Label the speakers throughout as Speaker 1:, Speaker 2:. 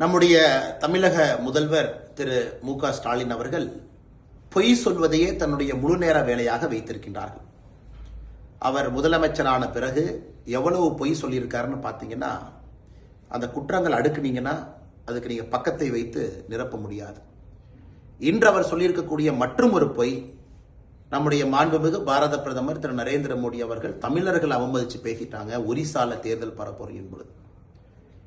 Speaker 1: நம்முடைய தமிழக முதல்வர் திரு மு.க. ஸ்டாலின் அவர்கள் பொய் சொல்வதையே தன்னுடைய முழு நேர வேலையாக வைத்திருக்கின்றார்கள். அவர் முதலமைச்சரான பிறகு எவ்வளவு பொய் சொல்லியிருக்காருன்னு பார்த்தீங்கன்னா, அந்த குற்றங்கள் அடுக்குனீங்கன்னா அதுக்கு நீங்கள் பக்கத்தை வைத்து நிரப்ப முடியாது. இன்று அவர் சொல்லியிருக்கக்கூடிய மற்றும் ஒரு பொய், நம்முடைய மாண்புமிகு பாரத பிரதமர் திரு நரேந்திர மோடி அவர்கள் தமிழர்கள் அவமதிச்சு பேசிட்டாங்க ஒரிசால தேர்தல் பரப்புரையின் பொழுது.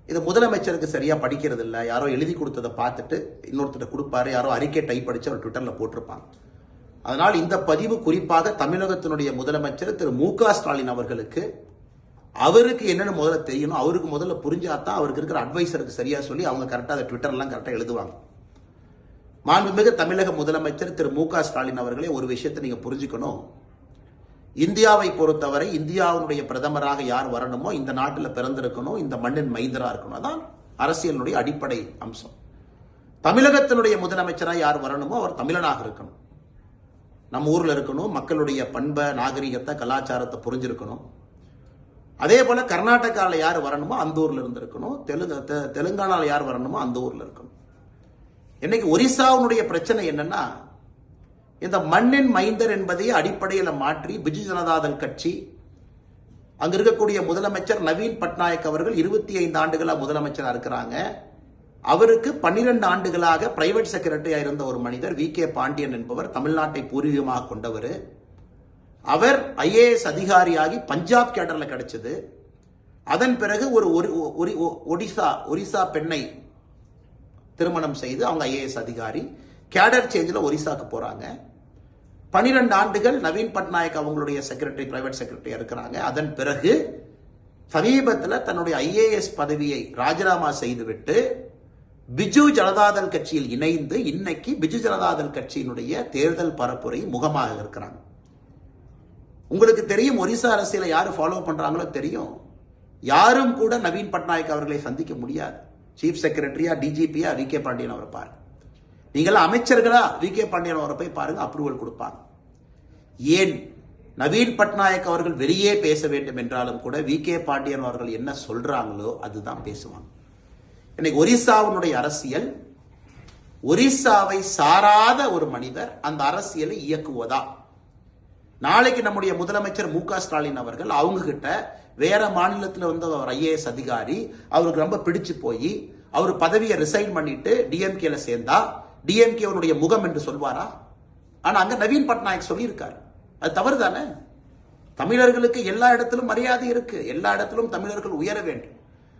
Speaker 1: இது முதலமைச்சருக்கு சரியா படிக்கிறது இல்லை, யாரோ எழுதி கொடுத்ததை பார்த்துட்டு இன்னொருத்தர் கொடுப்பாரு, யாரோ அறிக்கை டைப் அடிச்சு அவர் ட்விட்டர்ல போட்டிருப்பாங்க. அதனால் இந்த பதிவு குறிப்பாக தமிழகத்தினுடைய முதலமைச்சர் திரு மு.க. ஸ்டாலின் அவர்களுக்கு அவருக்கு என்னன்னு முதல்ல தெரியணும், அவருக்கு முதல்ல புரிஞ்சாதான் அவருக்கு இருக்கிற அட்வைசருக்கு சரியா சொல்லி அவங்க கரெக்டாக அதை ட்விட்டர்லாம் கரெக்டாக எழுதுவாங்க. மாண்புமிகு தமிழக முதலமைச்சர் திரு மு.க. ஸ்டாலின் அவர்களே ஒரு விஷயத்தை நீங்க புரிஞ்சுக்கணும். இந்தியாவை பொறுத்தவரை இந்தியாவுடைய பிரதமராக யார் வரணுமோ இந்த நாட்டில் பிறந்திருக்கணும், இந்த மண்ணின் மைந்தரா இருக்கணும். அதான் அரசியலுடைய அடிப்படை அம்சம். தமிழகத்தினுடைய முதலமைச்சராக யார் வரணுமோ அவர் தமிழனாக இருக்கணும், நம்ம ஊர்ல இருக்கணும், மக்களுடைய பண்பை நாகரிகத்தை கலாச்சாரத்தை புரிஞ்சிருக்கணும். அதே போல கர்நாடகாவில் யார் வரணுமோ அந்த ஊர்ல இருந்து இருக்கணும், தெலுங்கானாவில் யார் வரணுமோ அந்த ஊர்ல இருக்கணும். இன்னைக்கு ஒரிசாவுடைய பிரச்சனை என்னன்னா, இந்த மண்ணின் மைந்தர் என்பதை அடிப்படையில் மாற்றி பிஜு ஜனதாதள் கட்சி, அங்க இருக்கக்கூடிய முதலமைச்சர் நவீன் பட்நாயக் அவர்கள் 25 ஆண்டுகளாக முதலமைச்சராக இருக்கிறாங்க. அவருக்கு 12 ஆண்டுகளாக பிரைவேட் செக்ரட்டரியா இருந்த ஒரு மனிதர் வி.கே. பாண்டியன் என்பவர், தமிழ்நாட்டை பூர்வீகமாக கொண்டவர். அவர் IAS அதிகாரியாகி பஞ்சாப் கேடர்ல கிடைச்சது. அதன் பிறகு ஒரு ஒரிசா பெண்ணை திருமணம் செய்து அவங்க IAS அதிகாரி கேடர் சேஞ்சில் ஒரிசாக்கு போறாங்க. 12 ஆண்டுகள் நவீன் பட்நாயக் அவங்களுடைய செக்ரட்டரி, பிரைவேட் செக்ரட்டரி இருக்கிறாங்க. அதன் பிறகு சமீபத்தில் தன்னுடைய IAS பதவியை ராஜினாமா செய்துவிட்டு பிஜு ஜனதாதள் கட்சியில் இணைந்து இன்னைக்கு பிஜு ஜனதாதள் கட்சியினுடைய தேர்தல் பரப்புரை முகமாக இருக்கிறாங்க. உங்களுக்கு தெரியும், ஒரிசா அரசியலை யாரு ஃபாலோ பண்றாங்களோ தெரியும். யாரும் கூட நவீன் பட்நாயக் அவர்களை சந்திக்க முடியாது. சீஃப் செக்ரட்டரியா, டிஜிபியா வி.கே. பாண்டியன் அவரை பாருங்க, நீங்களா அமைச்சர்களா வி.கே. பாண்டியன் அவரை போய் பாருங்க, அப்ரூவல் கொடுப்பாங்க. ஏன் நவீன் பட்நாயக் அவர்கள் வெளியே பேச வேண்டும் என்றாலும் கூட வி.கே. பாண்டியன் அவர்கள் என்ன சொல்றாங்களோ அதுதான் பேசுவாங்க. இன்னைக்கு ஒரிசாவினுடைய அரசியல், ஒரிசாவை சாராத ஒரு மனிதர் அந்த அரசியலை இயக்குவதா? நாளைக்கு நம்முடைய முதலமைச்சர் மு.க. ஸ்டாலின் அவர்கள் அவங்க கிட்ட வேற மாநிலத்தில் வந்து அவர் IAS அதிகாரி, அவருக்கு ரொம்ப பிடிச்சு போய் அவர் பதவியை ரிசைன் பண்ணிட்டு டிஎம்கேல சேர்ந்தா டிஎம்கே முகம் என்று சொல்வாரா? ஆனா அங்க நவீன் பட்நாயக் சொல்லியிருக்காரு. அது தவறு தானே? தமிழர்களுக்கு எல்லா இடத்திலும் மரியாதை இருக்கு, எல்லா இடத்திலும் தமிழர்கள் உயர வேண்டும்.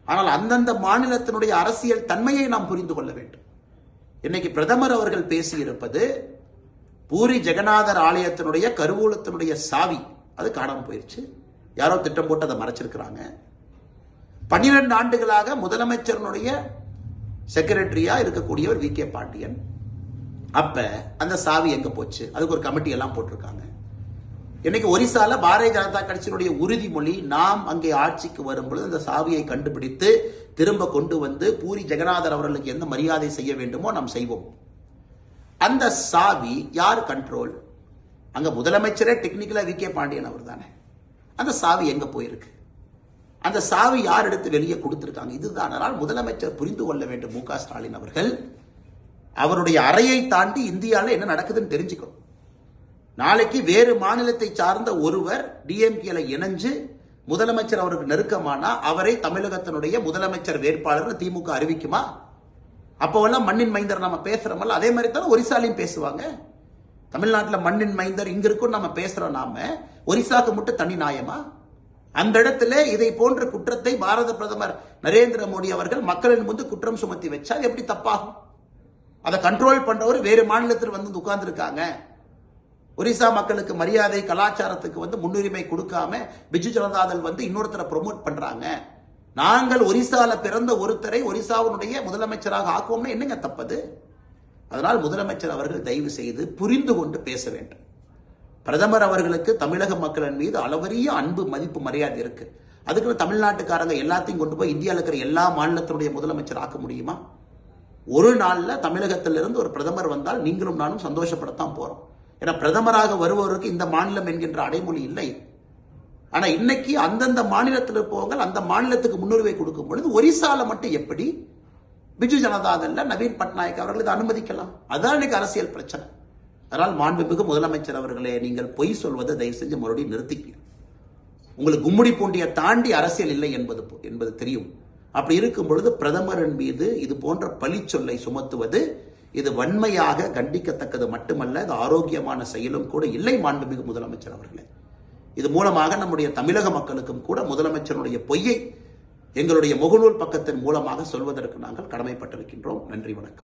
Speaker 1: ஆனால் அந்தந்த மாநிலத்தினுடைய அரசியல் தன்மையை நாம் புரிந்து கொள்ள வேண்டும். இன்னைக்கு பிரதமர் அவர்கள் பேசியிருப்பது பூரி ஜெகநாதர் ஆலயத்தினுடைய கருவூலத்தினுடைய சாவி அது காணாம போயிருச்சு. யாரோ திட்டம் போட்டு அதை மறைச்சிருக்கிறாங்க. 12 ஆண்டுகளாக முதலமைச்சருடைய செக்ரட்டரியா இருக்கக்கூடியவர் வி.கே. பாண்டியன். அப்ப அந்த சாவி எங்க போச்சு? அதுக்கு ஒரு கமிட்டி எல்லாம் போட்டிருக்காங்க. இன்னைக்கு ஒரிசால பாரதிய ஜனதா கட்சியினுடைய உறுதிமொழி, நாம் அங்கே ஆட்சிக்கு வரும்பொழுது அந்த சாவியை கண்டுபிடித்து திரும்ப கொண்டு வந்து பூரி ஜெகநாதர் அவர்களுக்கு எந்த மரியாதை செய்ய வேண்டுமோ நாம் செய்வோம். அந்த சாவி யார் கண்ட்ரோல்? அங்க முதலமைச்சரே டெக்னிக்கலா வி.கே. பாண்டியன் அவர் தானே. அந்த சாவி எங்க போயிருக்கு? அந்த சாவி யார் எடுத்து வெளியே கொடுத்திருக்காங்க? இதுதான். அதனால் முதலமைச்சர் புரிந்து கொள்ள வேண்டும். மு.க. ஸ்டாலின் அவர்கள் அவருடைய அறையை தாண்டி இந்தியாவில் என்ன நடக்குதுன்னு தெரிஞ்சுக்கணும். நாளைக்கு வேறு மாநிலத்தை சார்ந்த ஒருவர் டிஎம்கேல இணைஞ்சு முதலமைச்சர் அவருக்கு நெருக்கமானா அவரை தமிழகத்தினுடைய முதலமைச்சர் வேட்பாளர் திமுக அறிவிக்குமா? அப்போவெல்லாம் மண்ணின் மைந்தர் நம்ம பேசுறோம்ல, அதே மாதிரி தானே ஒரிசாலையும் பேசுவாங்க. தமிழ்நாட்டில் மண்ணின் மைந்தர் இங்க இருக்கும் நம்ம பேசுறோம், நாம ஒரிசாக்கு மட்டும் தனி நியாயமா? அந்த இடத்துல இதை போன்ற குற்றத்தை பாரத பிரதமர் நரேந்திர மோடி அவர்கள் மக்களின் முன்பு குற்றம் சுமத்தி வச்சா எப்படி தப்பாகும்? அதை கண்ட்ரோல் பண்றவர் வேறு மாநிலத்தில் வந்து உட்கார்ந்து இருக்காங்க. ஒரிசா மக்களுக்கு மரியாதை கலாச்சாரத்துக்கு வந்து முன்னுரிமை கொடுக்காம பிஜு ஜனதாதள் வந்து இன்னொருத்தரை ப்ரொமோட் பண்றாங்க. நாங்கள் ஒரிசால பிறந்த ஒருத்தரை ஒரிசாவுடைய முதலமைச்சராக ஆக்குவோம்னா என்னங்க தப்பது? அதனால் முதலமைச்சர் அவர்கள் தயவு செய்து புரிந்து கொண்டு பேச வேண்டும். பிரதமர் அவர்களுக்கு தமிழக மக்களின் மீது அளவரிய அன்பு, மதிப்பு, மரியாதை இருக்கு. அதுக்கு தமிழ்நாட்டுக்காரங்க எல்லாத்தையும் கொண்டு போய் இந்தியாவில் இருக்கிற எல்லா மாநிலத்தினுடைய முதலமைச்சர் ஆக்க முடியுமா? ஒரு நாள்ல தமிழகத்திலிருந்து ஒரு பிரதமர் வந்தால் நீங்களும் நானும் சந்தோஷப்படத்தான் போறோம். ஏன்னா பிரதமராக வருபவருக்கு இந்த மாநிலம் என்கின்ற அடைமொழி இல்லை. ஆனா இன்னைக்கு அந்தந்த மாநிலத்தில் இருப்பவங்க அந்த மாநிலத்துக்கு முன்னுரிமை கொடுக்கும் பொழுது ஒரிசால மட்டும் எப்படி பிஜு ஜனதாதள்ல நவீன் பட்நாயக் அவர்கள் இதை அனுமதிக்கலாம். அதுதான் இன்னைக்கு அரசியல் பிரச்சனை. அதனால் மாண்புமிகு முதலமைச்சர் அவர்களே, நீங்கள் பொய் சொல்வதை தயவு செஞ்சு மறுபடியும் நிறுத்திப்பீங்க. உங்களுக்கு கும்முடி பூண்டியை தாண்டி அரசியல் இல்லை என்பது தெரியும். அப்படி இருக்கும் பொழுது பிரதமரின் மீது இது போன்ற பழி சொல்லை சுமத்துவது இது வன்மையாக கண்டிக்கத்தக்கது மட்டுமல்ல, இது ஆரோக்கியமான செயலும் கூட இல்லை மாண்புமிகு முதலமைச்சர் அவர்களே. இது மூலமாக நம்முடைய தமிழக மக்களுக்கும் கூட முதலமைச்சருடைய பொய்யை எங்களுடைய முகநூல் பக்கத்தின் மூலமாக சொல்வதற்கு நாங்கள் கடமைப்பட்டிருக்கின்றோம். நன்றி, வணக்கம்.